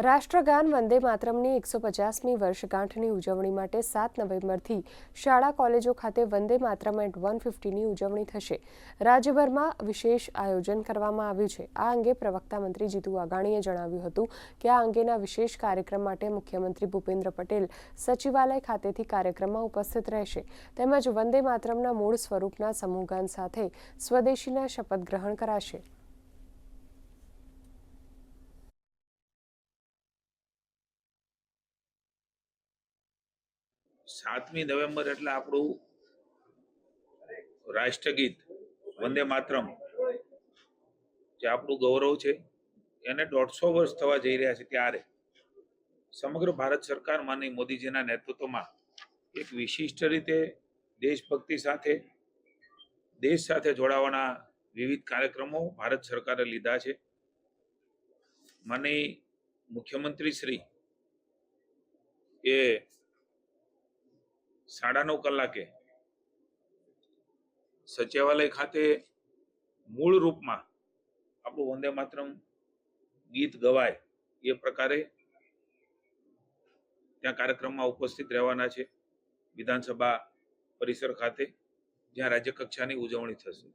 રાષ્ટ્રગાન વંદે માતરમની 150મી વર્ષગાંઠની ઉજવણી માટે 7 નવેમ્બરથી શાળા કોલેજો ખાતે વંદે માતરમ એટ 150ની ઉજવણી થશે। રાજ્યભરમાં વિશેષ આયોજન કરવામાં આવ્યું છે। આ અંગે પ્રવક્તા મંત્રી જીતુ વાઘાણીએ જણાવ્યું હતું કે આ અંગેના વિશેષ કાર્યક્રમ માટે મુખ્યમંત્રી ભૂપેન્દ્ર પટેલ સચિવાલય ખાતેથી કાર્યક્રમમાં ઉપસ્થિત રહેશે તેમજ વંદે માતરમના મૂળ સ્વરૂપના સમૂહગાન સાથે સ્વદેશીના શપથ ગ્રહણ કરાશે। 7મી નવેમ્બર એટલે આપણું રાષ્ટ્રગીત વંદે માતરમ જે આપણું ગૌરવ છે એને 150 વર્ષ થવા જઈ રહ્યા છે ત્યારે સમગ્ર ભારત સરકાર માનનીય મોદીજીના નેતૃત્વમાં એક વિશિષ્ટ રીતે દેશભક્તિ સાથે દેશ સાથે જોડાવાના વિવિધ કાર્યક્રમો ભારત સરકારે લીધા છે। માનનીય મુખ્યમંત્રી શ્રી એ 9:30 કલાકે સચિવાલય ખાતે મૂળ રૂપમાં આપણું વંદે માતરમ ગીત ગવાય એ પ્રકારે ત્યાં કાર્યક્રમમાં ઉપસ્થિત રહેવાના છે વિધાનસભા પરિસર ખાતે જ્યાં રાજ્ય કક્ષાની ઉજવણી થશે।